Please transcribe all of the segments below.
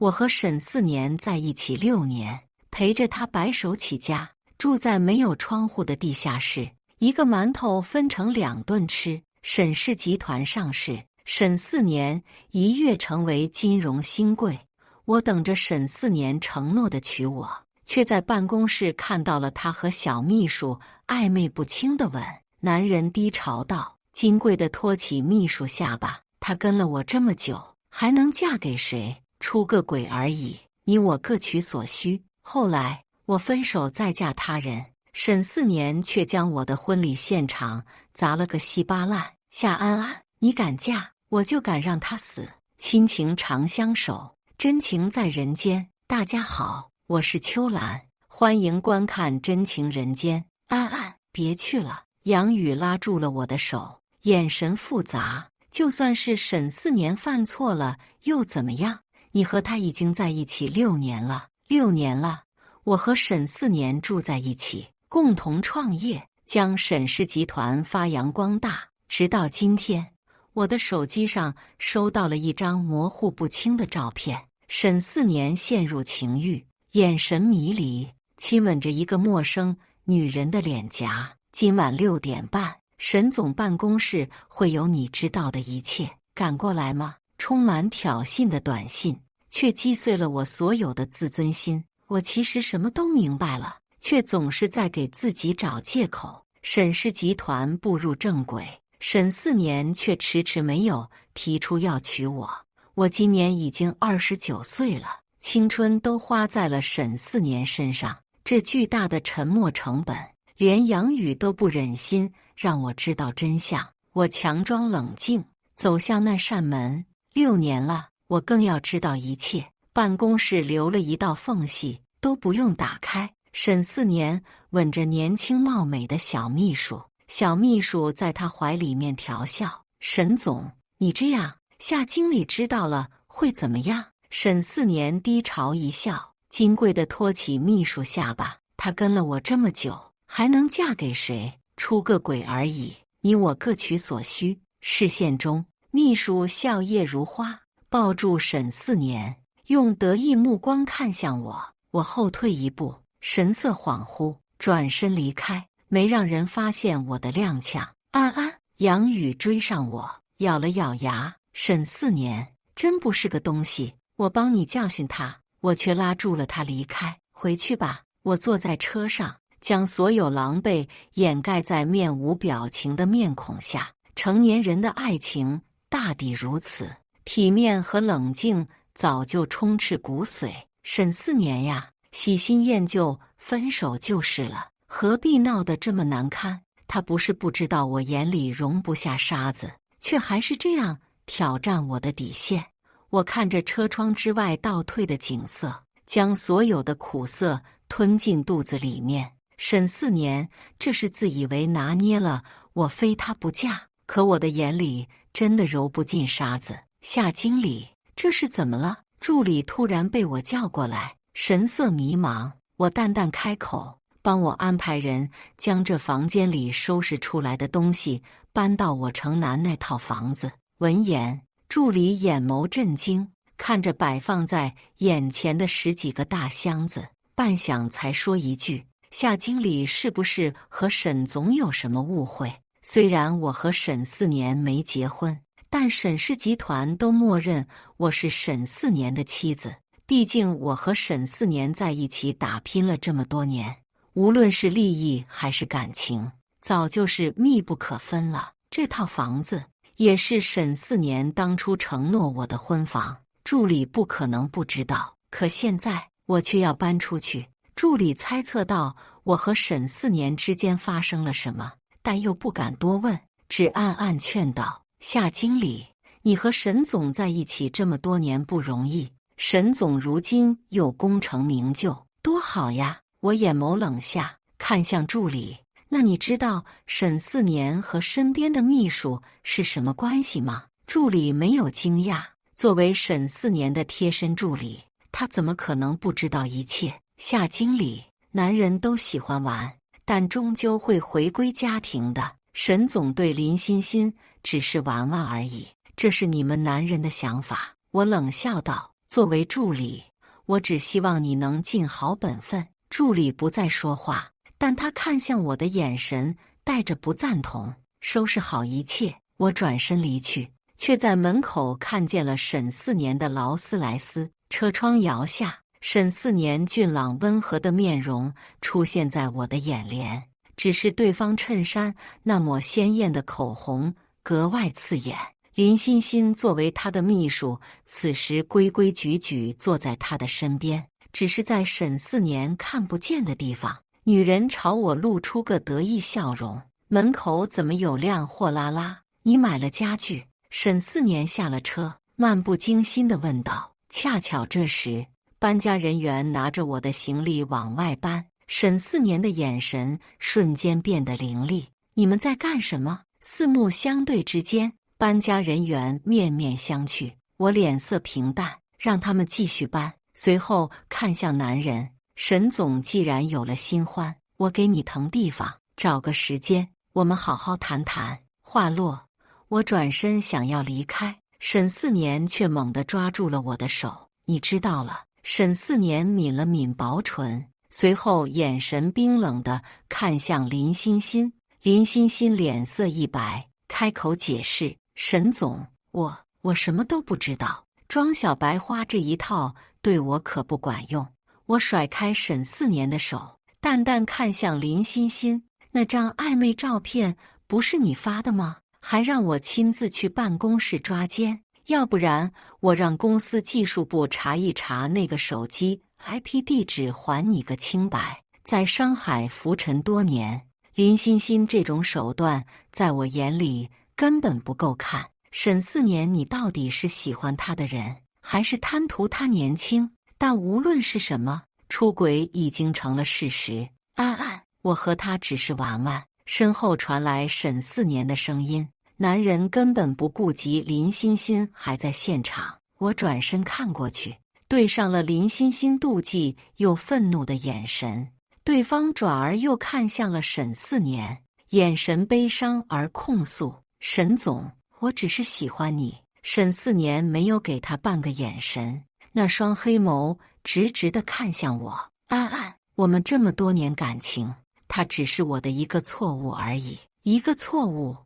我和沈四年在一起6年，陪着他白手起家，住在没有窗户的地下室，一个馒头分成2顿吃。沈氏集团上市，沈四年一跃成为金融新贵。我等着沈四年承诺的娶我，却在办公室看到了他和小秘书暧昧不清的吻。男人低潮道，金贵的托起秘书下巴，他跟了我这么久，还能嫁给谁？出个轨而已，你我各取所需。后来我分手再嫁他人，沈四年却将我的婚礼现场砸了个稀巴烂。夏安安，你敢嫁，我就敢让他死。亲情长相守，真情在人间。大家好，我是秋兰，欢迎观看真情人间。安安，别去了。杨宇拉住了我的手，眼神复杂。就算是沈四年犯错了，又怎么样？你和他已经在一起6年了，6年了。我和沈四年住在一起，共同创业，将沈氏集团发扬光大。直到今天，我的手机上收到了一张模糊不清的照片，沈四年陷入情欲，眼神迷离，亲吻着一个陌生女人的脸颊。今晚6点半，沈总办公室会有你知道的一切，赶过来吗？充满挑衅的短信，却击碎了我所有的自尊心。我其实什么都明白了，却总是在给自己找借口。沈氏集团步入正轨，沈四年却迟迟没有提出要娶我。我今年已经29岁了，青春都花在了沈四年身上，这巨大的沉没成本，连杨宇都不忍心让我知道真相。我强装冷静，走向那扇门。6年了，我更要知道一切。办公室留了一道缝隙，都不用打开。沈四年吻着年轻貌美的小秘书，小秘书在他怀里面调笑：“沈总，你这样，夏经理知道了会怎么样？”沈四年低潮一笑，金贵的托起秘书下巴：“他跟了我这么久，还能嫁给谁？出个轨而已，你我各取所需。”视线中，秘书笑靥如花，抱住沈四年，用得意目光看向我。我后退一步，神色恍惚，转身离开，没让人发现我的踉跄。安安，杨宇追上我，咬了咬牙：“沈四年真不是个东西，我帮你教训他。”我却拉住了他离开。回去吧。我坐在车上，将所有狼狈掩盖在面无表情的面孔下。成年人的爱情大抵如此，体面和冷静早就充斥骨髓。沈四年呀，喜新厌旧，分手就是了，何必闹得这么难堪？他不是不知道我眼里容不下沙子，却还是这样挑战我的底线。我看着车窗之外倒退的景色，将所有的苦涩吞进肚子里面。沈四年这是自以为拿捏了我非他不嫁，可我的眼里真的揉不进沙子。夏经理，这是怎么了？助理突然被我叫过来，神色迷茫。我淡淡开口：“帮我安排人将这房间里收拾出来的东西搬到我城南那套房子。”闻言，助理眼眸震惊，看着摆放在眼前的10几个大箱子，半晌才说一句：“夏经理是不是和沈总有什么误会？虽然我和沈四年没结婚，但沈氏集团都默认我是沈四年的妻子。毕竟我和沈四年在一起打拼了这么多年，无论是利益还是感情，早就是密不可分了。这套房子也是沈四年当初承诺我的婚房，助理不可能不知道。可现在我却要搬出去。”助理猜测到我和沈四年之间发生了什么，但又不敢多问，只暗暗劝道：“夏经理，你和沈总在一起这么多年不容易，沈总如今又功成名就，多好呀！”我眼眸冷下，看向助理：“那你知道沈四年和身边的秘书是什么关系吗？”助理没有惊讶，作为沈四年的贴身助理，他怎么可能不知道一切？夏经理，男人都喜欢玩，但终究会回归家庭的。沈总对林欣欣只是玩玩而已，这是你们男人的想法。我冷笑道：“作为助理，我只希望你能尽好本分。助理不再说话，但他看向我的眼神带着不赞同。收拾好一切，我转身离去，却在门口看见了沈4年的劳斯莱斯。车窗摇下，沈4年俊朗温和的面容出现在我的眼帘，只是对方衬衫那抹鲜艳的口红格外刺眼。林欣欣作为他的秘书，此时规规矩矩坐在他的身边，只是在沈4年看不见的地方，女人朝我露出个得意笑容。门口怎么有辆货拉拉？你买了家具？沈4年下了车，漫不经心地问道。恰巧这时，搬家人员拿着我的行李往外搬，沈4年的眼神瞬间变得凌厉。你们在干什么？四目相对之间，搬家人员面面相觑，我脸色平淡，让他们继续搬。随后看向男人，沈总既然有了新欢，我给你腾地方，找个时间，我们好好谈谈。话落，我转身想要离开，沈4年却猛地抓住了我的手。你知道了。沈4年抿了抿薄唇，随后眼神冰冷地看向林欣欣。林欣欣脸色一白，开口解释：沈总，我什么都不知道，装小白花这一套对我可不管用。我甩开沈4年的手，淡淡看向林欣欣：那张暧昧照片不是你发的吗？还让我亲自去办公室抓奸，要不然我让公司技术部查一查那个手机 IP 地址，还你个清白。在商海浮沉多年，林欣欣这种手段在我眼里根本不够看。沈4年，你到底是喜欢他的人，还是贪图他年轻？但无论是什么，出轨已经成了事实。安安，我和他只是玩玩。身后传来沈4年的声音，男人根本不顾及林欣欣还在现场。我转身看过去，对上了林欣欣妒忌又愤怒的眼神。对方转而又看向了沈4年，眼神悲伤而控诉：沈总，我只是喜欢你。沈4年没有给他半个眼神，那双黑眸直直地看向我。安安，我们这么多年感情，他只是我的一个错误而已。一个错误。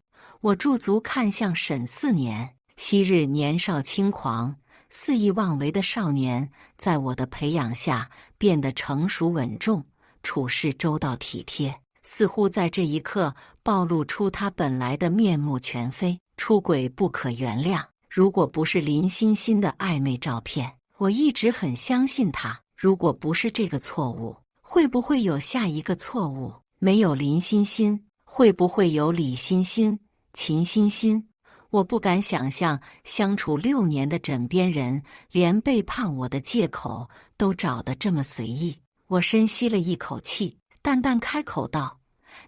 我驻足看向沈4年，昔日年少轻狂、肆意妄为的少年，在我的培养下变得成熟稳重，处事周到体贴，似乎在这一刻暴露出他本来的面目全非。出轨不可原谅，如果不是林欣欣的暧昧照片，我一直很相信他。如果不是这个错误，会不会有下一个错误？没有林欣欣，会不会有李欣欣、秦欣欣？我不敢想象，相处6年的枕边人，连背叛我的借口都找得这么随意。我深吸了一口气，淡淡开口道：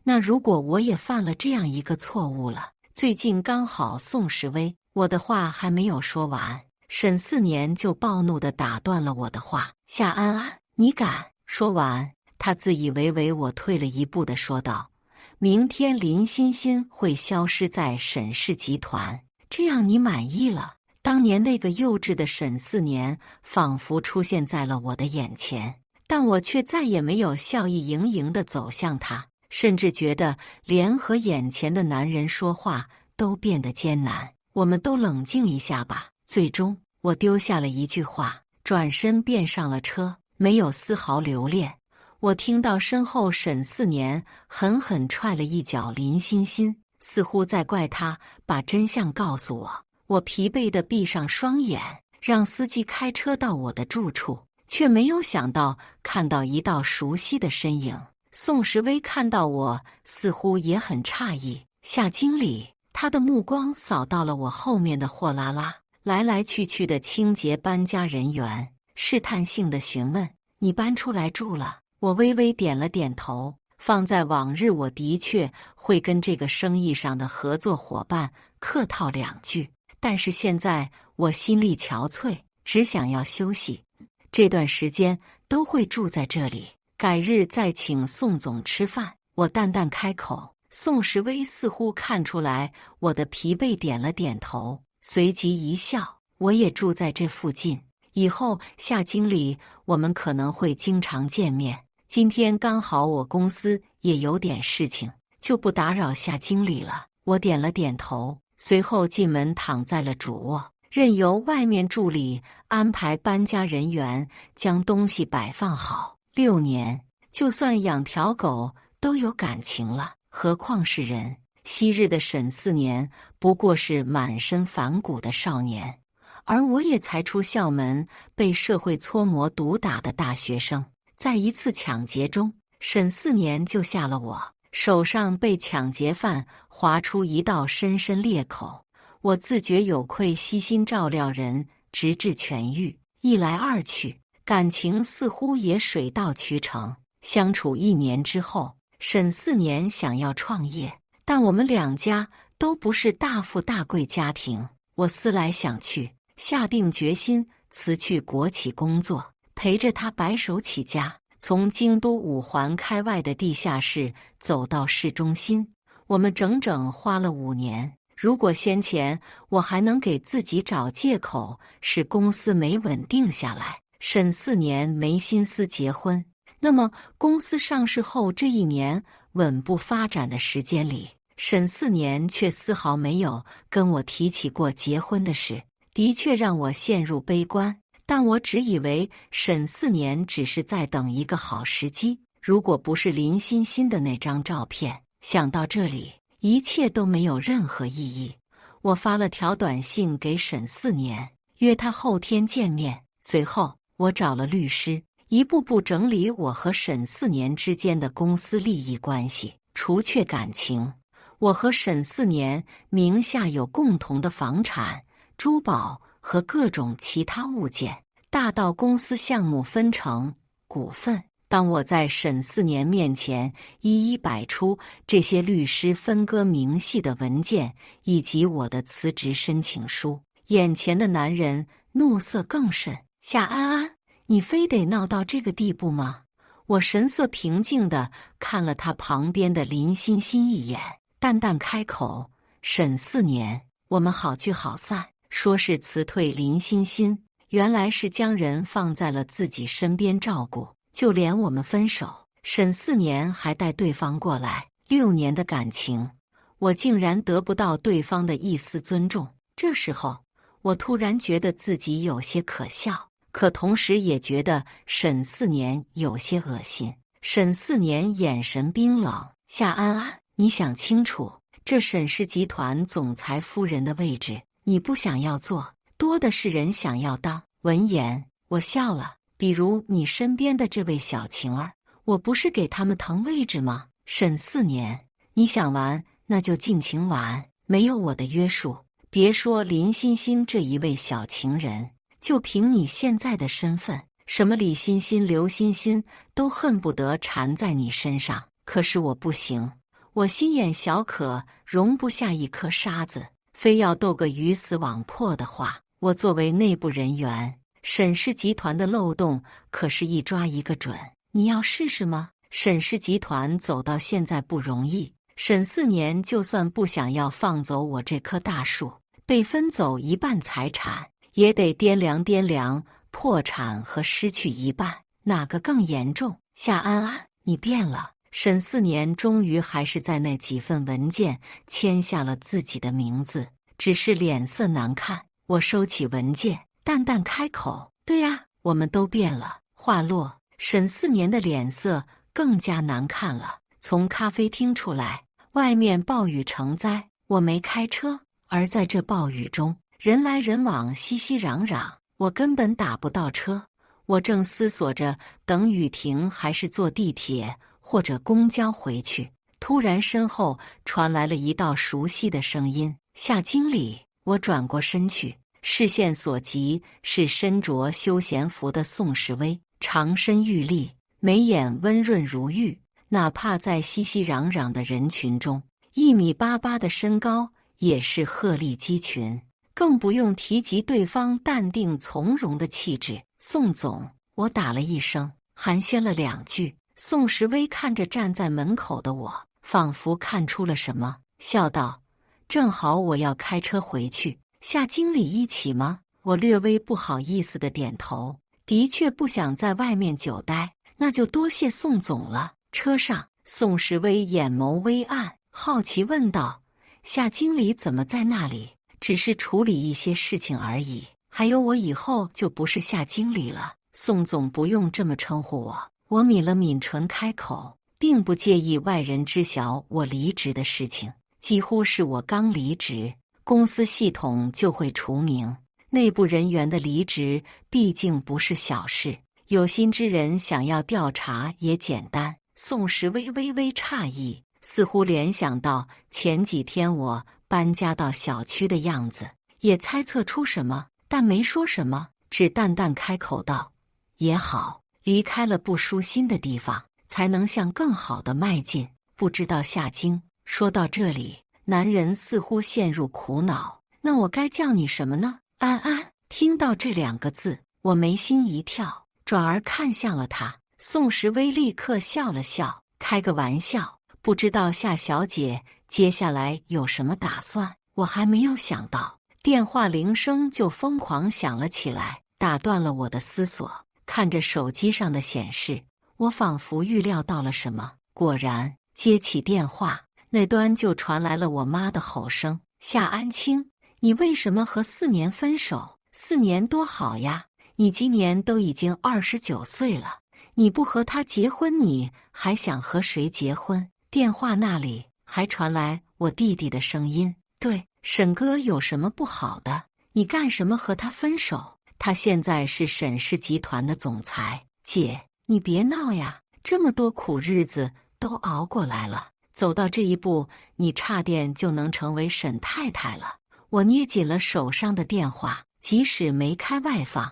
那如果我也犯了这样一个错误了？最近刚好宋时微。我的话还没有说完，沈4年就暴怒地打断了我的话：夏安安，你敢？说完，他自以为为我退了一步地说道：明天林欣欣会消失在沈氏集团，这样你满意了？当年那个幼稚的沈4年仿佛出现在了我的眼前，但我却再也没有笑意盈盈地走向他，甚至觉得连和眼前的男人说话都变得艰难。我们都冷静一下吧。最终，我丢下了一句话，转身便上了车，没有丝毫留恋。我听到身后沈4年狠狠踹了一脚林欣欣，似乎在怪他把真相告诉我。我疲惫地闭上双眼，让司机开车到我的住处，却没有想到看到一道熟悉的身影。宋时微看到我，似乎也很诧异。夏经理，他的目光扫到了我后面的货拉拉，来来去去的清洁搬家人员，试探性地询问：你搬出来住了？我微微点了点头。放在往日，我的确会跟这个生意上的合作伙伴客套2句，但是现在我心力憔悴，只想要休息。这段时间都会住在这里，改日再请宋总吃饭。我淡淡开口。宋时微似乎看出来我的疲惫，点了点头，随即一笑：我也住在这附近，以后夏经理，我们可能会经常见面。今天刚好我公司也有点事情，就不打扰夏经理了。我点了点头，随后进门躺在了主卧，任由外面助理安排搬家人员将东西摆放好。6年，就算养条狗都有感情了，何况是人。昔日的沈4年不过是满身反骨的少年，而我也才出校门，被社会搓磨毒打的大学生。在一次抢劫中，沈4年救下了我，手上被抢劫犯划出一道深深裂口，我自觉有愧，悉心照料人，直至痊愈。一来二去，感情似乎也水到渠成。相处1年之后，沈4年想要创业，但我们两家都不是大富大贵家庭。我思来想去，下定决心辞去国企工作，陪着他白手起家，从京都5环开外的地下室走到市中心。我们整整花了5年。如果先前我还能给自己找借口是公司没稳定下来，沈4年没心思结婚，那么公司上市后这1年稳步发展的时间里，沈4年却丝毫没有跟我提起过结婚的事，的确让我陷入悲观。但我只以为沈4年只是在等一个好时机，如果不是林欣欣的那张照片。想到这里，一切都没有任何意义。我发了条短信给沈4年，约他后天见面。随后，我找了律师，一步步整理我和沈4年之间的公司利益关系。除却感情，我和沈4年名下有共同的房产、珠宝和各种其他物件，大到公司项目分成、股份。当我在沈4年面前一一摆出这些律师分割明细的文件以及我的辞职申请书，眼前的男人怒色更甚。夏安安，你非得闹到这个地步吗？我神色平静地看了他旁边的林欣欣一眼，淡淡开口：沈4年，我们好聚好散。说是辞退林欣欣，原来是将人放在了自己身边照顾。就连我们分手，沈4年还带对方过来。6年的感情，我竟然得不到对方的一丝尊重。这时候，我突然觉得自己有些可笑，可同时也觉得沈4年有些恶心。沈4年眼神冰冷：夏安安，你想清楚，这沈氏集团总裁夫人的位置，你不想要做，多的是人想要当。闻言，我笑了。比如你身边的这位小晴儿，我不是给他们腾位置吗？沈4年，你想玩那就尽情玩，没有我的约束。别说林欣欣这一位小情人，就凭你现在的身份，什么李欣欣、刘欣欣都恨不得缠在你身上。可是我不行，我心眼小可容不下一颗沙子，非要斗个鱼死网破的话，我作为内部人员，沈氏集团的漏洞可是一抓一个准。你要试试吗？沈氏集团走到现在不容易，沈4年就算不想要放走我这棵大树，被分走1半财产，也得掂量掂量破产和失去1半，哪个更严重？夏安安，你变了。沈4年终于还是在那几份文件签下了自己的名字，只是脸色难看。我收起文件，淡淡开口：对呀，我们都变了。话落，沈4年的脸色更加难看了。从咖啡厅出来，外面暴雨成灾，我没开车，而在这暴雨中，人来人往，熙熙攘攘，我根本打不到车。我正思索着等雨停还是坐地铁或者公交回去，突然身后传来了一道熟悉的声音：夏经理。我转过身去，视线所及是身着休闲服的宋时微，长身玉立，眉眼温润如玉，哪怕在熙熙攘攘的人群中，1.88米的身高也是鹤立鸡群，更不用提及对方淡定从容的气质。宋总，我打了一声，寒暄了2句。宋时微看着站在门口的我，仿佛看出了什么，笑道：正好我要开车回去，夏经理一起吗？我略微不好意思的点头，的确不想在外面久待，那就多谢宋总了。车上，宋时微眼眸微暗，好奇问道：夏经理怎么在那里？只是处理一些事情而已。还有我以后就不是夏经理了，宋总不用这么称呼我。我抿了抿唇开口，并不介意外人知晓我离职的事情。几乎是我刚离职，公司系统就会除名。内部人员的离职毕竟不是小事，有心之人想要调查也简单。宋时微微微诧异，似乎联想到前几天我搬家到小区的样子，也猜测出什么，但没说什么，只淡淡开口道：也好，离开了不舒心的地方，才能向更好的迈进。不知道夏经。说到这里，男人似乎陷入苦恼。那我该叫你什么呢？安安。听到这2个字，我眉心一跳，转而看向了他。宋时微立刻笑了笑，开个玩笑，不知道夏小姐接下来有什么打算。我还没有想到，电话铃声就疯狂响了起来，打断了我的思索。看着手机上的显示，我仿佛预料到了什么，果然接起电话，那端就传来了我妈的吼声：夏安青，你为什么和4年分手？4年多好呀，你今年都已经29岁了，你不和他结婚，你还想和谁结婚？电话那里还传来我弟弟的声音：对，沈哥有什么不好的？你干什么和他分手？他现在是沈氏集团的总裁。姐，你别闹呀，这么多苦日子都熬过来了，走到这一步，你差点就能成为沈太太了。我捏紧了手上的电话，即使没开外放，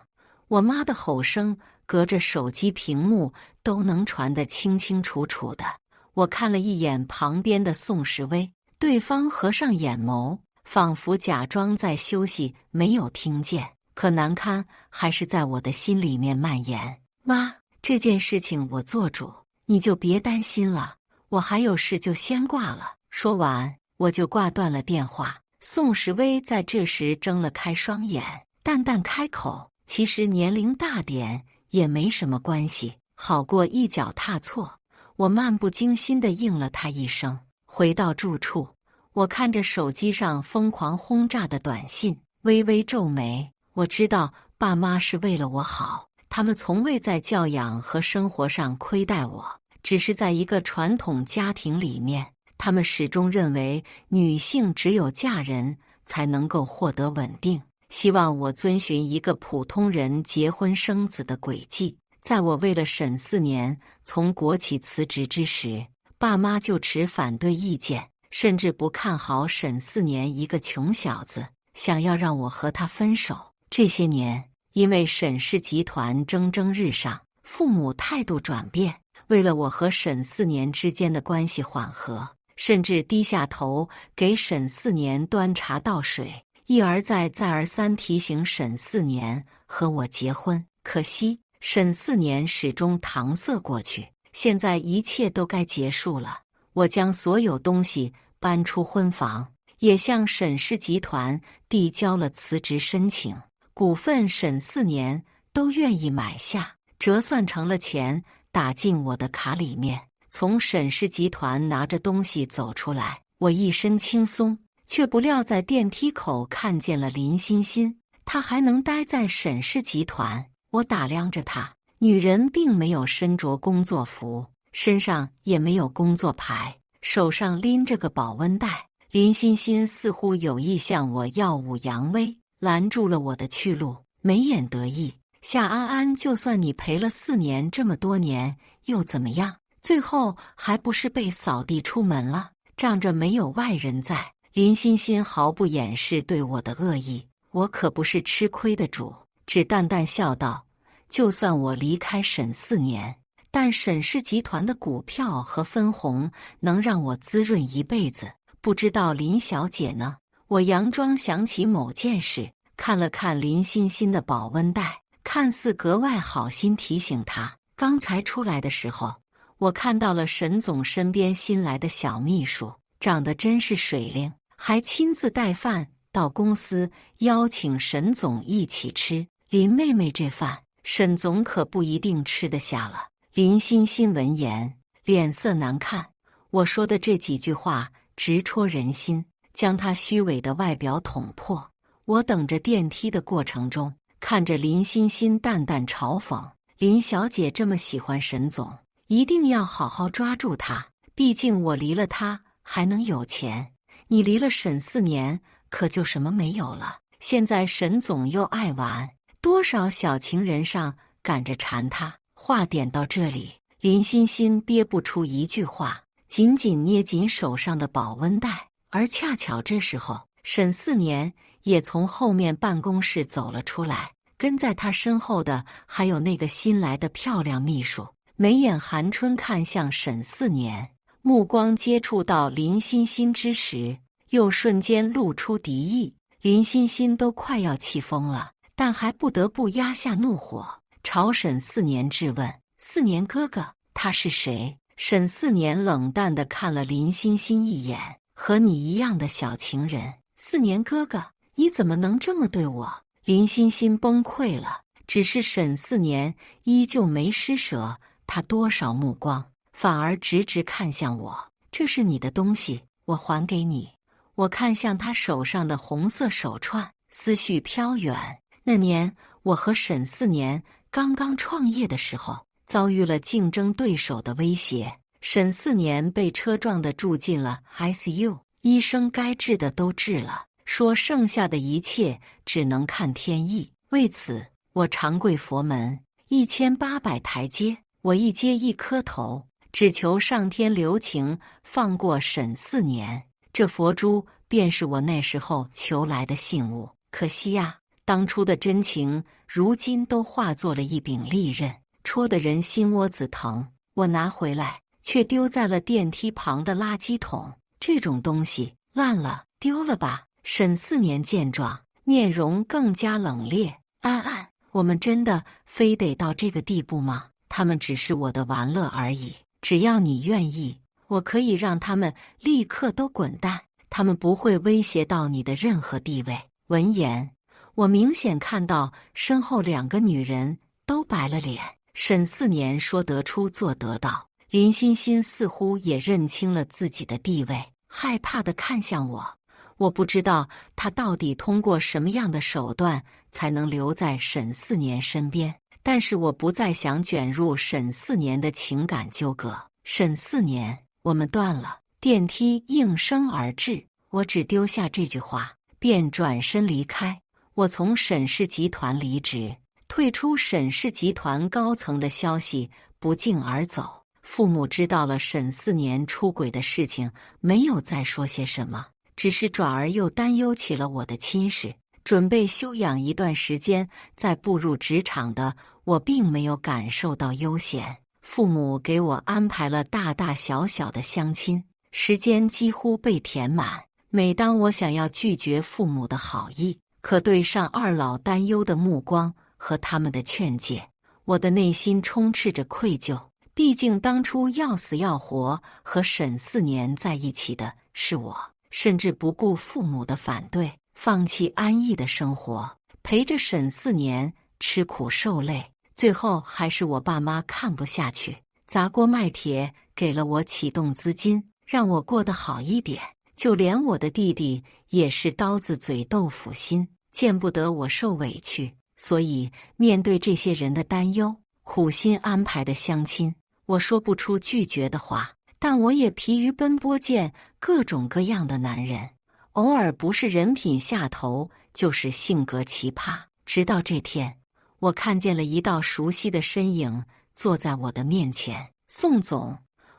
我妈的吼声隔着手机屏幕都能传得清清楚楚的。我看了一眼旁边的宋时微，对方合上眼眸，仿佛假装在休息，没有听见。可难堪还是在我的心里面蔓延。妈，这件事情我做主，你就别担心了。我还有事就先挂了。说完，我就挂断了电话。宋时微在这时睁了开双眼，淡淡开口：其实年龄大点也没什么关系，好过一脚踏错。我漫不经心地应了他一声。回到住处，我看着手机上疯狂轰炸的短信，微微皱眉。我知道爸妈是为了我好，他们从未在教养和生活上亏待我，只是在一个传统家庭里面，他们始终认为女性只有嫁人才能够获得稳定，希望我遵循一个普通人结婚生子的轨迹。在我为了沈4年从国企辞职之时，爸妈就持反对意见，甚至不看好沈4年一个穷小子，想要让我和他分手。这些年，因为沈氏集团蒸蒸日上，父母态度转变，为了我和沈4年之间的关系缓和，甚至低下头给沈4年端茶倒水，一而再再而三提醒沈4年和我结婚。可惜沈4年始终搪塞过去。现在一切都该结束了，我将所有东西搬出婚房，也向沈氏集团递交了辞职申请。股份沈4年都愿意买下，折算成了钱，打进我的卡里面。从沈氏集团拿着东西走出来，我一身轻松，却不料在电梯口看见了林欣欣。她还能待在沈氏集团？我打量着她，女人并没有身着工作服，身上也没有工作牌，手上拎着个保温袋。林欣欣似乎有意向我耀武扬威，拦住了我的去路，眉眼得意：夏安安，就算你陪了4年，这么多年又怎么样？最后还不是被扫地出门了？仗着没有外人在，林欣欣毫不掩饰对我的恶意。我可不是吃亏的主，只淡淡笑道：就算我离开沈4年，但沈氏集团的股票和分红能让我滋润一辈子。不知道林小姐呢？我佯装想起某件事，看了看林欣欣的保温袋，看似格外好心提醒她。刚才出来的时候，我看到了沈总身边新来的小秘书，长得真是水灵，还亲自带饭到公司邀请沈总一起吃。林妹妹这饭，沈总可不一定吃得下了。林欣欣闻言，脸色难看。我说的这几句话直戳人心，将她虚伪的外表捅破。我等着电梯的过程中，看着林欣欣淡淡嘲讽：林小姐这么喜欢沈总，一定要好好抓住他。毕竟我离了他还能有钱，你离了沈4年可就什么没有了。现在沈总又爱玩，多少小情人上赶着缠他。话点到这里，林欣欣憋不出一句话，紧紧捏紧手上的保温袋。而恰巧这时候，沈4年也从后面办公室走了出来，跟在他身后的还有那个新来的漂亮秘书。眉眼含春看向沈4年，目光接触到林欣欣之时，又瞬间露出敌意。林欣欣都快要气疯了，但还不得不压下怒火，朝沈4年质问：4年哥哥，他是谁？沈4年冷淡地看了林欣欣一眼：和你一样的小情人。4年哥哥，你怎么能这么对我？林欣欣崩溃了，只是沈4年依旧没施舍他多少目光，反而直直看向我：这是你的东西，我还给你。我看向他手上的红色手串，思绪飘远。那年我和沈4年刚刚创业的时候，遭遇了竞争对手的威胁，沈4年被车撞得住进了 ICU， 医生该治的都治了，说剩下的一切只能看天意。为此，我长跪佛门1800台阶，我一阶一磕头，只求上天留情，放过沈4年。这佛珠便是我那时候求来的信物，可惜呀，当初的真情如今都化作了一柄利刃，戳得人心窝子疼。我拿回来，却丢在了电梯旁的垃圾桶。这种东西烂了，丢了吧。沈4年见状，面容更加冷冽。安安，我们真的非得到这个地步吗？他们只是我的玩乐而已，只要你愿意，我可以让他们立刻都滚蛋，他们不会威胁到你的任何地位。闻言，我明显看到身后2个女人都白了脸。沈4年说得出做得到，林欣欣似乎也认清了自己的地位，害怕地看向我。我不知道他到底通过什么样的手段才能留在沈4年身边，但是我不再想卷入沈4年的情感纠葛。沈4年，我们断了。电梯应声而至，我只丢下这句话，便转身离开。我从沈氏集团离职，退出沈氏集团高层的消息不胫而走。父母知道了沈4年出轨的事情，没有再说些什么，只是转而又担忧起了我的亲事。准备休养一段时间再步入职场的我，并没有感受到悠闲。父母给我安排了大大小小的相亲，时间几乎被填满。每当我想要拒绝父母的好意，可对上2老担忧的目光和他们的劝诫，我的内心充斥着愧疚。毕竟当初要死要活和沈4年在一起的是我，甚至不顾父母的反对，放弃安逸的生活，陪着沈4年吃苦受累。最后还是我爸妈看不下去，砸锅卖铁给了我启动资金，让我过得好一点。就连我的弟弟也是刀子嘴豆腐心，见不得我受委屈。所以面对这些人的担忧，苦心安排的相亲，我说不出拒绝的话，但我也疲于奔波见各种各样的男人，偶尔不是人品下头，就是性格奇葩。直到这天，我看见了一道熟悉的身影坐在我的面前。宋总，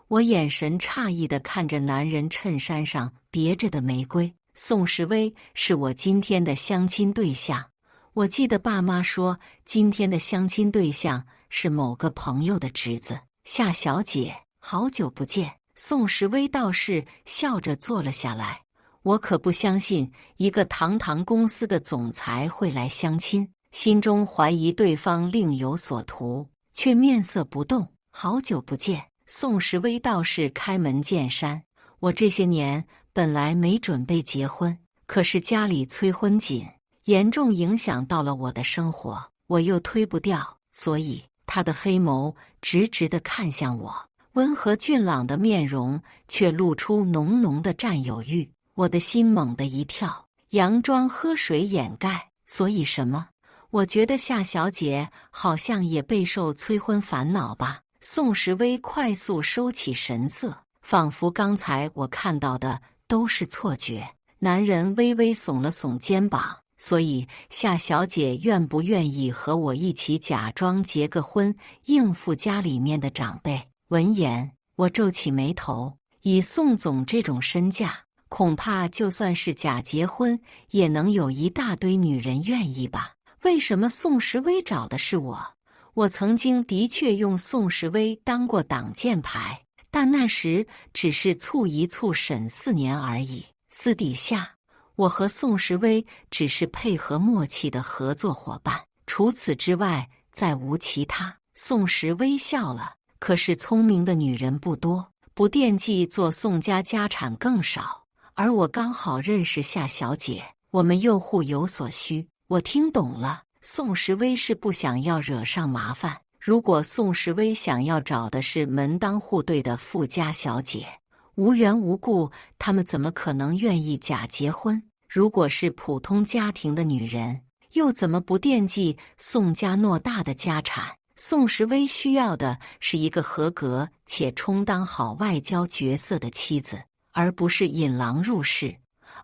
我眼神诧异地看着男人衬衫上别着的玫瑰。宋时威是我今天的相亲对象。我记得爸妈说，今天的相亲对象是某个朋友的侄子。夏小姐，好久不见。宋时威道士笑着坐了下来。我可不相信一个堂堂公司的总裁会来相亲，心中怀疑对方另有所图，却面色不动。好久不见。宋时威道士开门见山，我这些年本来没准备结婚，可是家里催婚紧，严重影响到了我的生活，我又推不掉，所以他的黑眸直直地看向我，温和俊朗的面容却露出浓浓的占有欲。我的心猛地一跳，佯装喝水掩盖。所以什么？我觉得夏小姐好像也备受催婚烦恼吧。宋时微快速收起神色，仿佛刚才我看到的都是错觉。男人微微耸了耸肩膀，所以夏小姐愿不愿意和我一起假装结个婚，应付家里面的长辈？闻言，我皱起眉头，以宋总这种身价，恐怕就算是假结婚，也能有一大堆女人愿意吧？为什么宋时微找的是我？我曾经的确用宋时微当过挡箭牌，但那时只是促一促审4年而已。私底下，我和宋时微只是配合默契的合作伙伴，除此之外再无其他。宋时微笑了，可是聪明的女人不多，不惦记做宋家家产更少，而我刚好认识夏小姐，我们又互有所需。我听懂了，宋时微是不想要惹上麻烦。如果宋时微想要找的是门当户对的富家小姐，无缘无故，他们怎么可能愿意假结婚？如果是普通家庭的女人，又怎么不惦记宋家偌大的家产？宋时微需要的是一个合格且充当好外交角色的妻子，而不是引狼入室。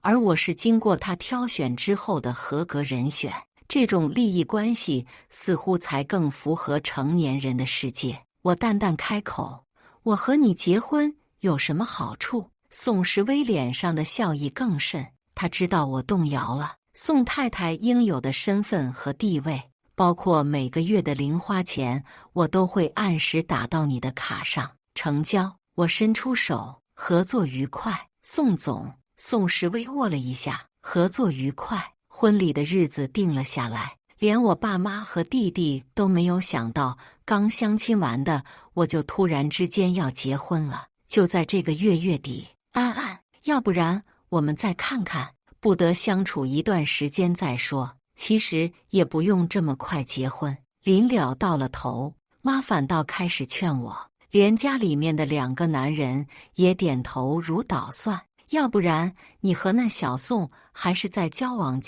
而我是经过他挑选之后的合格人选，这种利益关系似乎才更符合成年人的世界。我淡淡开口：“我和你结婚有什么好处？”宋时微脸上的笑意更甚，他知道我动摇了。宋太太应有的身份和地位，包括每个月的零花钱，我都会按时打到你的卡上。成交。我伸出手，合作愉快。宋总。宋时微握了一下，合作愉快。婚礼的日子定了下来，连我爸妈和弟弟都没有想到，刚相亲完的我就突然之间要结婚了，就在这个月底。安安，要不然我们再看看，不得相处一段时间再说。其实也不用这么快结婚。临了到了头，妈反倒开始劝我，连家里面的2个男人也点头如捣蒜。要不然你和那小宋还是再交往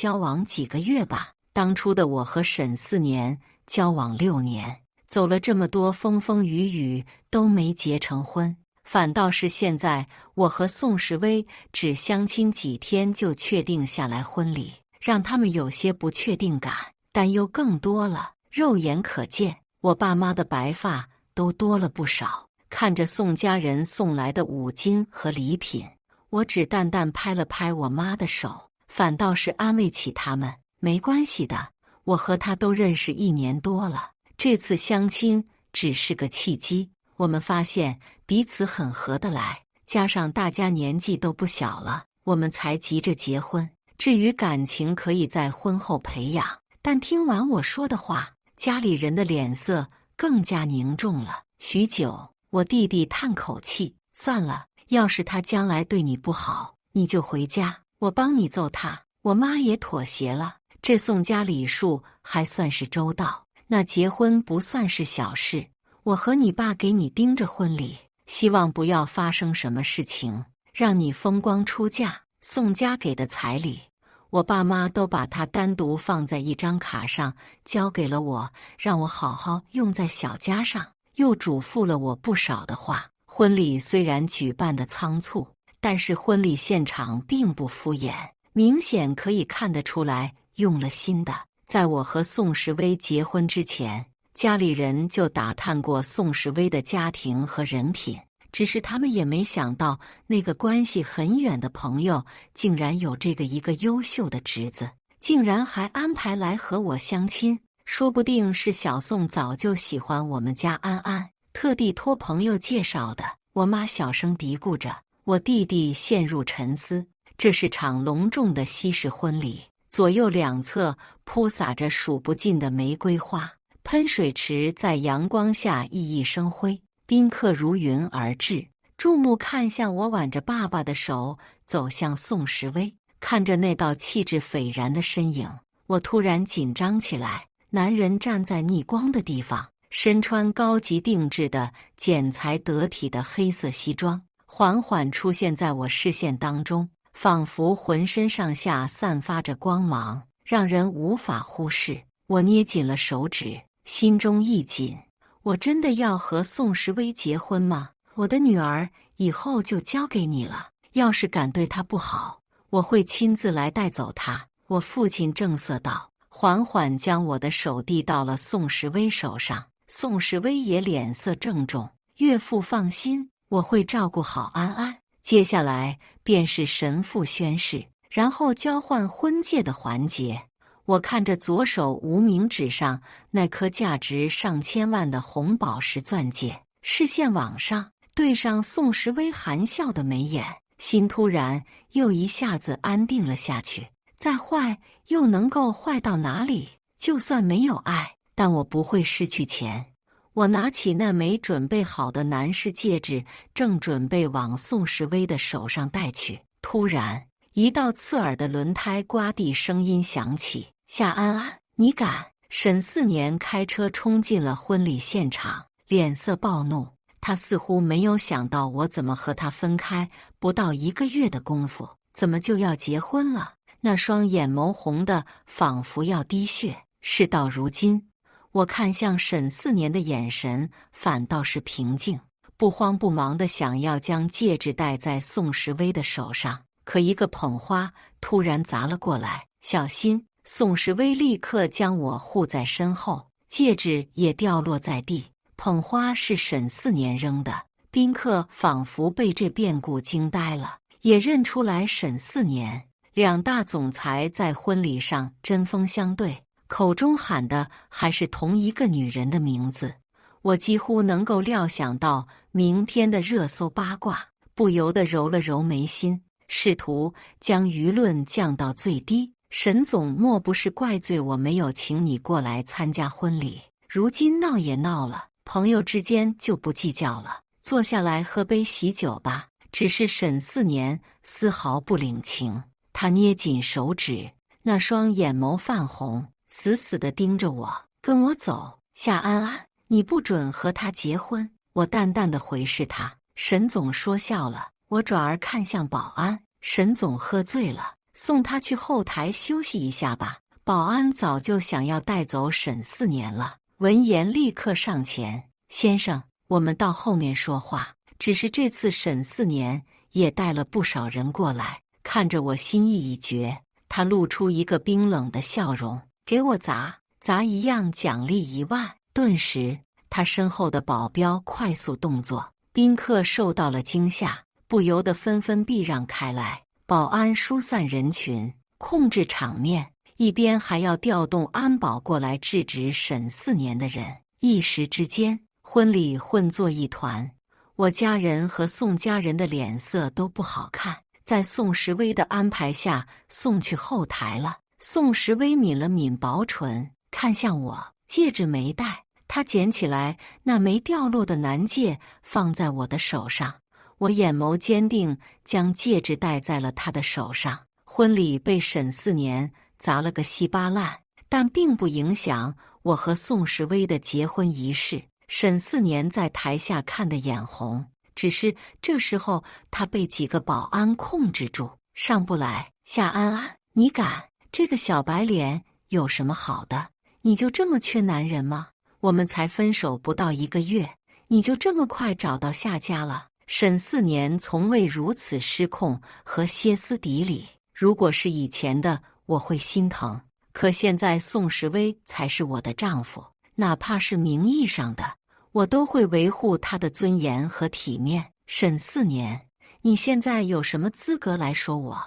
几个月吧。当初的我和沈4年，交往6年，走了这么多风风雨雨都没结成婚，反倒是现在我和宋时微只相亲几天就确定下来婚礼，让他们有些不确定感，担忧更多了。肉眼可见，我爸妈的白发都多了不少。看着宋家人送来的五金和礼品，我只淡淡拍了拍我妈的手，反倒是安慰起他们。没关系的，我和他都认识1年多了，这次相亲只是个契机。我们发现彼此很合得来，加上大家年纪都不小了，我们才急着结婚。至于感情可以在婚后培养。但听完我说的话，家里人的脸色更加凝重了。许久，我弟弟叹口气，算了，要是他将来对你不好，你就回家，我帮你揍他。我妈也妥协了，这宋家礼数还算是周到，那结婚不算是小事。我和你爸给你盯着婚礼，希望不要发生什么事情，让你风光出嫁。宋家给的彩礼，我爸妈都把它单独放在一张卡上，交给了我，让我好好用在小家上，又嘱咐了我不少的话。婚礼虽然举办的仓促，但是婚礼现场并不敷衍，明显可以看得出来用了心的。在我和宋时微结婚之前，家里人就打探过宋时微的家庭和人品，只是他们也没想到那个关系很远的朋友竟然有这个一个优秀的侄子，竟然还安排来和我相亲。说不定是小宋早就喜欢我们家安安，特地托朋友介绍的。我妈小声嘀咕着，我弟弟陷入沉思。这是场隆重的西式婚礼，左右两侧铺洒着数不尽的玫瑰花，喷水池在阳光下熠熠生辉，宾客如云而至。注目看向我挽着爸爸的手走向宋时微，看着那道气质斐然的身影，我突然紧张起来。男人站在逆光的地方，身穿高级定制的剪裁得体的黑色西装，缓缓出现在我视线当中，仿佛浑身上下散发着光芒，让人无法忽视。我捏紧了手指，心中一紧。我真的要和宋时威结婚吗？我的女儿以后就交给你了，要是敢对她不好，我会亲自来带走她。我父亲正色道，缓缓将我的手递到了宋时威手上。宋时威也脸色郑重，岳父放心，我会照顾好安安。接下来便是神父宣誓，然后交换婚戒的环节。我看着左手无名指上那颗价值上千万的红宝石钻戒，视线往上，对上宋时威含笑的眉眼，心突然又一下子安定了下去。再坏又能够坏到哪里？就算没有爱，但我不会失去钱。我拿起那枚准备好的男士戒指，正准备往宋时威的手上戴去，突然一道刺耳的轮胎刮地声音响起，夏安安，你敢！沈4年开车冲进了婚礼现场，脸色暴怒。他似乎没有想到我怎么和他分开不到1个月的功夫，怎么就要结婚了？那双眼眸红的仿佛要滴血。事到如今，我看向沈4年的眼神反倒是平静，不慌不忙地想要将戒指戴在宋时威的手上，可一个捧花突然砸了过来，小心！宋时威立刻将我护在身后，戒指也掉落在地。捧花是沈4年扔的，宾客仿佛被这变故惊呆了，也认出来沈4年。2大总裁在婚礼上针锋相对，口中喊的还是同一个女人的名字。我几乎能够料想到明天的热搜八卦，不由得揉了揉眉心，试图将舆论降到最低。沈总莫不是怪罪我没有请你过来参加婚礼？如今闹也闹了，朋友之间就不计较了，坐下来喝杯喜酒吧。只是沈4年丝毫不领情，他捏紧手指，那双眼眸泛红，死死地盯着我。跟我走，夏安安，你不准和他结婚。我淡淡地回视他。沈总说笑了。我转而看向保安，沈总喝醉了，送他去后台休息一下吧。保安早就想要带走沈4年了。闻言立刻上前，先生，我们到后面说话。只是这次沈4年也带了不少人过来，看着我心意已决。他露出一个冰冷的笑容，给我砸一样奖励1万。顿时他身后的保镖快速动作，宾客受到了惊吓，不由得纷纷避让开来。保安疏散人群，控制场面，一边还要调动安保过来制止沈4年的人。一时之间，婚礼混作一团。我家人和宋家人的脸色都不好看，在宋时威的安排下送去后台了。宋时威抿了抿薄唇，看向我，戒指没戴。他捡起来那枚掉落的男戒，放在我的手上。我眼眸坚定，将戒指戴在了他的手上。婚礼被沈4年砸了个稀巴烂，但并不影响我和宋时威的结婚仪式。沈4年在台下看得眼红，只是这时候他被几个保安控制住，上不来。夏安安，你敢？这个小白脸有什么好的？你就这么缺男人吗？我们才分手不到1个月，你就这么快找到下家了？沈4年从未如此失控和歇斯底里。如果是以前的，我会心疼，可现在宋时威才是我的丈夫，哪怕是名义上的，我都会维护他的尊严和体面。沈4年，你现在有什么资格来说我？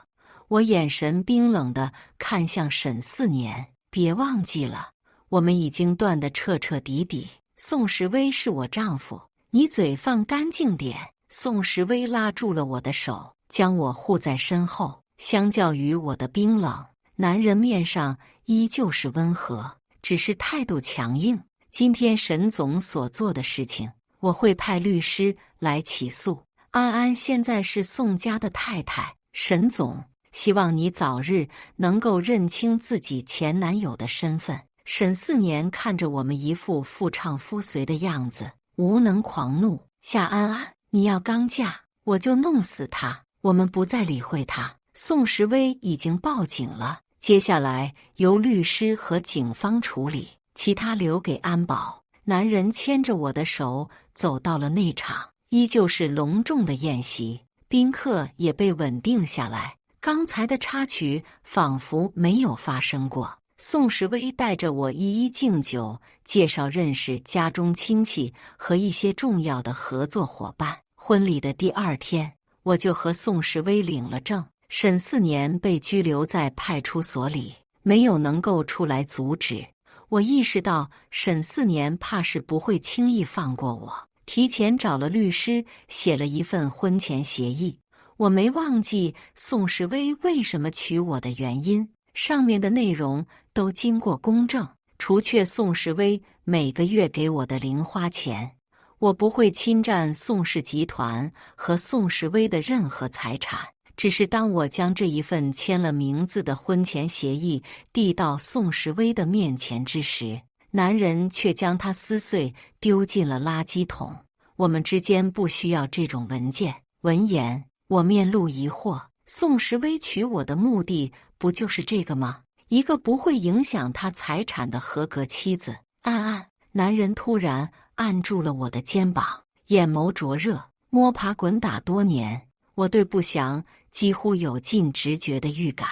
我眼神冰冷地看向沈4年，别忘记了，我们已经断得彻彻底底。宋时威是我丈夫，你嘴放干净点。宋时威拉住了我的手，将我护在身后。相较于我的冰冷，男人面上依旧是温和，只是态度强硬。今天沈总所做的事情，我会派律师来起诉。安安现在是宋家的太太，沈总，希望你早日能够认清自己前男友的身份。沈四年看着我们一副夫唱妇随的样子，无能狂怒。夏安安，你要刚嫁，我就弄死他。我们不再理会他。宋时威已经报警了，接下来由律师和警方处理，其他留给安保。男人牵着我的手走到了内场，依旧是隆重的宴席，宾客也被稳定下来。刚才的插曲仿佛没有发生过。宋时威带着我一一敬酒，介绍认识家中亲戚和一些重要的合作伙伴。婚礼的第2天，我就和宋时威领了证。沈四年被拘留在派出所里，没有能够出来阻止。我意识到沈四年怕是不会轻易放过我，提前找了律师写了一份婚前协议。我没忘记宋时威为什么娶我的原因，上面的内容都经过公证，除却宋时威每个月给我的零花钱。我不会侵占宋氏集团和宋时威的任何财产，只是当我将这一份签了名字的婚前协议递到宋时威的面前之时，男人却将它撕碎丢进了垃圾桶。我们之间不需要这种文件。闻言，我面露疑惑，宋时威娶我的目的不就是这个吗？一个不会影响他财产的合格妻子。安安，男人突然按住了我的肩膀，眼眸灼热。摸爬滚打多年，我对不祥几乎有尽直觉的预感。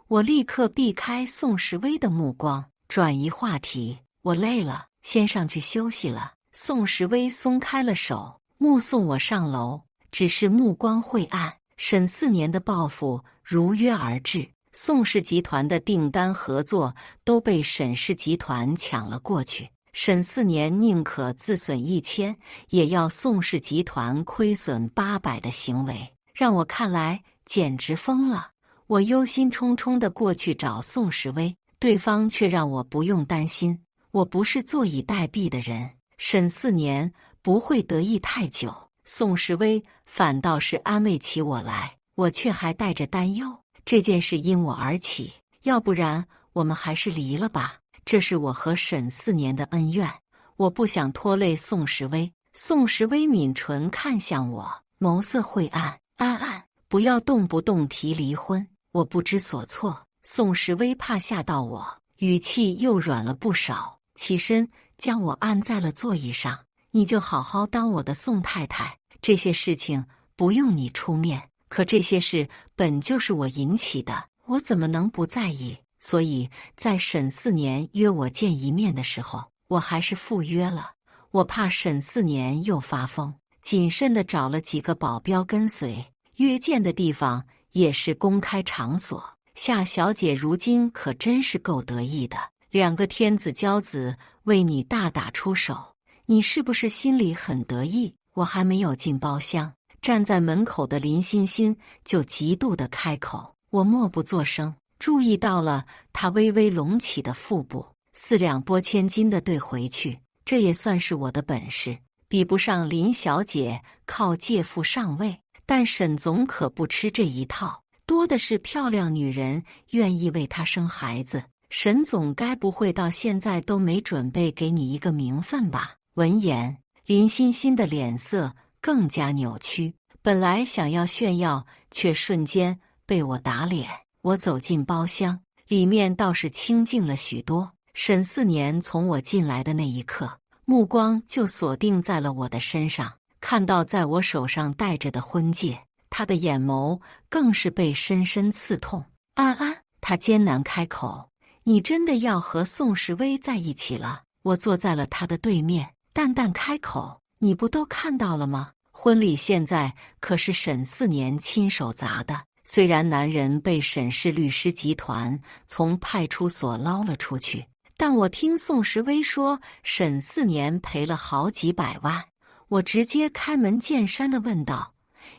我立刻避开宋时威的目光，转移话题。我累了，先上去休息了。宋时威松开了手，目送我上楼，只是目光晦暗。沈四年的报复如约而至，宋氏集团的订单合作都被沈氏集团抢了过去。沈四年宁可自损1000，也要宋氏集团亏损800的行为，让我看来简直疯了。我忧心忡忡地过去找宋时威，对方却让我不用担心，我不是坐以待毙的人。沈四年不会得意太久。宋时威反倒是安慰起我来，我却还带着担忧。这件事因我而起，要不然我们还是离了吧。这是我和沈四年的恩怨，我不想拖累宋时威。宋时威抿唇看向我，眸色晦暗。安安，不要动不动提离婚。我不知所措。宋时威怕吓到我，语气又软了不少，起身将我按在了座椅上。你就好好当我的宋太太，这些事情不用你出面，可这些事本就是我引起的，我怎么能不在意？所以在沈四年约我见一面的时候，我还是赴约了。我怕沈四年又发疯，谨慎地找了几个保镖跟随。约见的地方也是公开场所。夏小姐如今可真是够得意的，2个天子骄子为你大打出手，你是不是心里很得意？我还没有进包厢，站在门口的林欣欣就极度地开口。我默不作声，注意到了她微微隆起的腹部，4两拨千斤地兑回去，这也算是我的本事，比不上林小姐靠借腹上位。但沈总可不吃这一套，多的是漂亮女人愿意为他生孩子。沈总该不会到现在都没准备给你一个名分吧？闻言，林欣欣的脸色更加扭曲，本来想要炫耀，却瞬间被我打脸。我走进包厢，里面倒是清静了许多。沈四年从我进来的那一刻，目光就锁定在了我的身上，看到在我手上戴着的婚戒，他的眼眸更是被深深刺痛。安安，他艰难开口，你真的要和宋时威在一起了？我坐在了他的对面，淡淡开口，你不都看到了吗？婚礼现在可是沈四年亲手砸的，虽然男人被沈氏律师集团从派出所捞了出去，但我听宋时威说沈四年赔了好几百万。我直接开门见山地问道，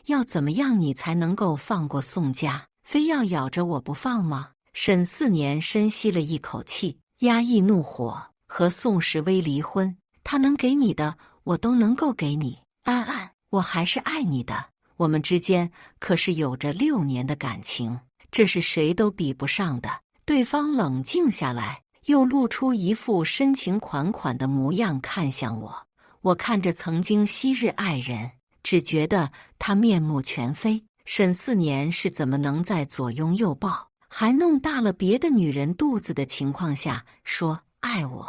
要怎么样你才能够放过宋家？非要咬着我不放吗？沈四年深吸了一口气，压抑怒火，和宋时威离婚，他能给你的我都能够给你。安安，我还是爱你的，我们之间可是有着6年的感情，这是谁都比不上的。对方冷静下来，又露出一副深情款款的模样看向我。我看着曾经昔日爱人，只觉得他面目全非。沈4年是怎么能在左拥右抱，还弄大了别的女人肚子的情况下说爱我？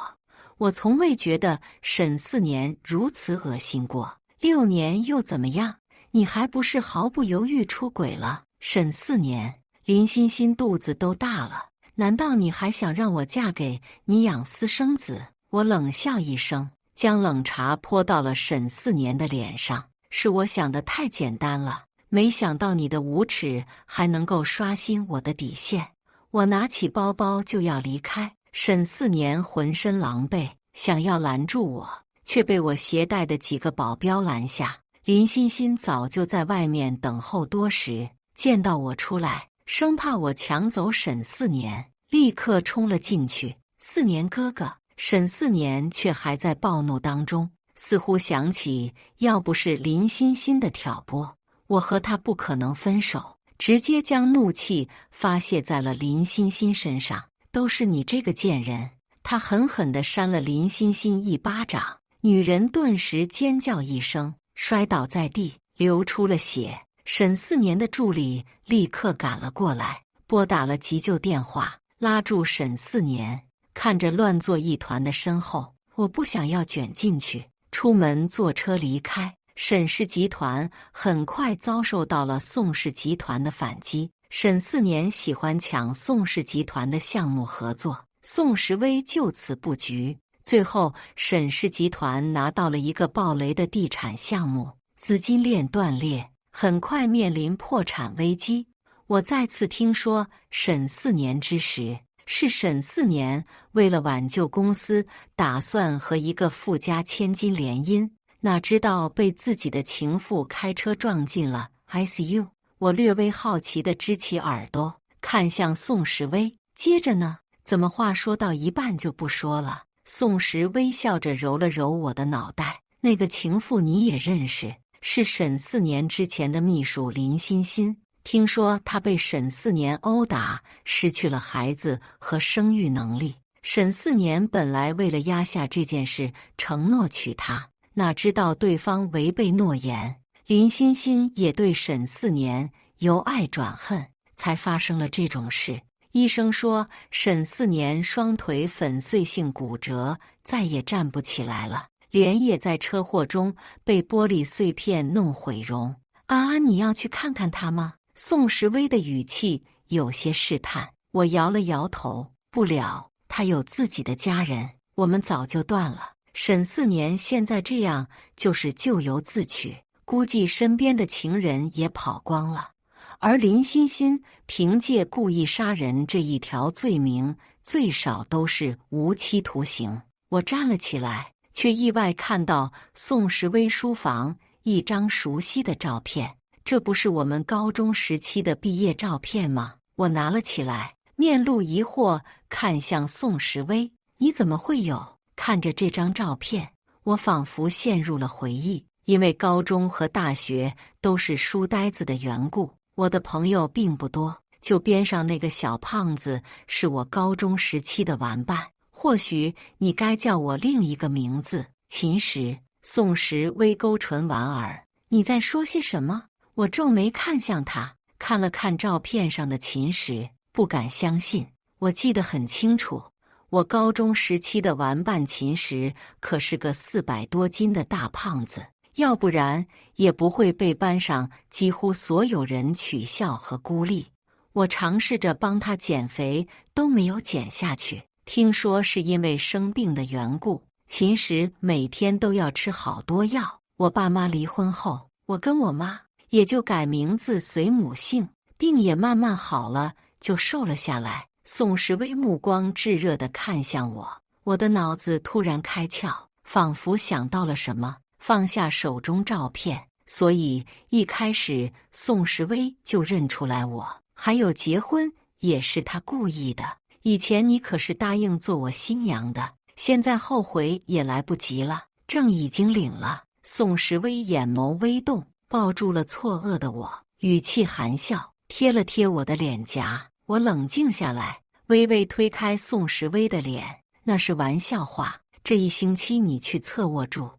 我从未觉得沈4年如此恶心过。6年又怎么样？你还不是毫不犹豫出轨了？沈4年，林欣欣肚子都大了，难道你还想让我嫁给你养私生子？我冷笑一声，将冷茶泼到了沈4年的脸上。是我想的太简单了，没想到你的无耻还能够刷新我的底线。我拿起包包就要离开，沈4年浑身狼狈，想要拦住我，却被我携带的几个保镖拦下。林欣欣早就在外面等候多时，见到我出来，生怕我抢走沈4年，立刻冲了进去。4年哥哥，沈4年却还在暴怒当中，似乎想起要不是林欣欣的挑拨，我和他不可能分手，直接将怒气发泄在了林欣欣身上。都是你这个贱人！他狠狠地扇了林欣欣一巴掌，女人顿时尖叫一声，摔倒在地，流出了血。沈4年的助理立刻赶了过来，拨打了急救电话，拉住沈4年。看着乱作一团的身后，我不想要卷进去，出门坐车离开。沈氏集团很快遭受到了宋氏集团的反击。沈4年喜欢抢宋氏集团的项目合作，宋时微就此布局。最后，沈氏集团拿到了一个暴雷的地产项目，资金链断裂，很快面临破产危机。我再次听说沈4年之时，是沈4年为了挽救公司，打算和一个富家千金联姻，哪知道被自己的情妇开车撞进了 ICU。我略微好奇地支起耳朵，看向宋时微。接着呢？怎么话说到一半就不说了？宋时微笑着揉了揉我的脑袋。那个情妇你也认识，是沈4年之前的秘书林欣欣。听说她被沈4年殴打，失去了孩子和生育能力。沈4年本来为了压下这件事，承诺娶她，哪知道对方违背诺言。林欣欣也对沈4年由爱转恨，才发生了这种事。医生说沈4年双腿粉碎性骨折，再也站不起来了，脸也在车祸中被玻璃碎片弄毁容。安安，你要去看看他吗？宋时微的语气有些试探。我摇了摇头，不了，他有自己的家人，我们早就断了。沈4年现在这样，就是咎由自取。估计身边的情人也跑光了，而林欣欣凭借故意杀人这一条罪名，最少都是无期徒刑。我站了起来，却意外看到宋时微书房一张熟悉的照片，这不是我们高中时期的毕业照片吗？我拿了起来，面露疑惑看向宋时微：“你怎么会有？”看着这张照片，我仿佛陷入了回忆。因为高中和大学都是书呆子的缘故，我的朋友并不多。就边上那个小胖子是我高中时期的玩伴，或许你该叫我另一个名字，秦时。宋时微勾唇莞尔，你在说些什么？我皱眉看向他，看了看照片上的秦时，不敢相信。我记得很清楚，我高中时期的玩伴秦时可是个400多斤的大胖子。要不然也不会被班上几乎所有人取笑和孤立。我尝试着帮他减肥，都没有减下去。听说是因为生病的缘故，秦时每天都要吃好多药。我爸妈离婚后，我跟我妈也就改名字随母姓，病也慢慢好了，就瘦了下来。宋时微目光炙热地看向我，我的脑子突然开窍，仿佛想到了什么。放下手中照片，所以一开始宋时微就认出来我，还有结婚也是他故意的。以前你可是答应做我新娘的，现在后悔也来不及了，证已经领了。宋时微眼眸微动，抱住了错愕的我，语气含笑：“贴了贴我的脸颊。我冷静下来，微微推开宋时微的脸。那是玩笑话，这1星期你去侧卧住，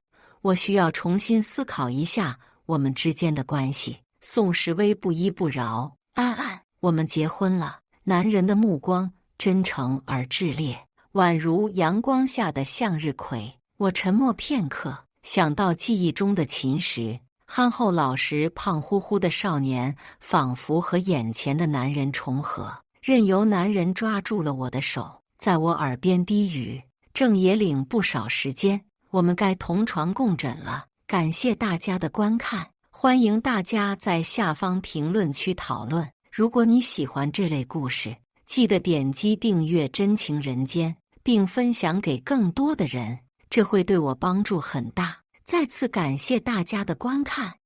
我需要重新思考一下我们之间的关系。宋时微不依不饶。安安，我们结婚了。男人的目光真诚而炽烈，宛如阳光下的向日葵。我沉默片刻，想到记忆中的秦时，憨厚老实、胖乎乎的少年，仿佛和眼前的男人重合。任由男人抓住了我的手，在我耳边低语：正也领不少时间，我们该同床共枕了。感谢大家的观看，欢迎大家在下方评论区讨论。如果你喜欢这类故事，记得点击订阅真情人间，并分享给更多的人，这会对我帮助很大。再次感谢大家的观看。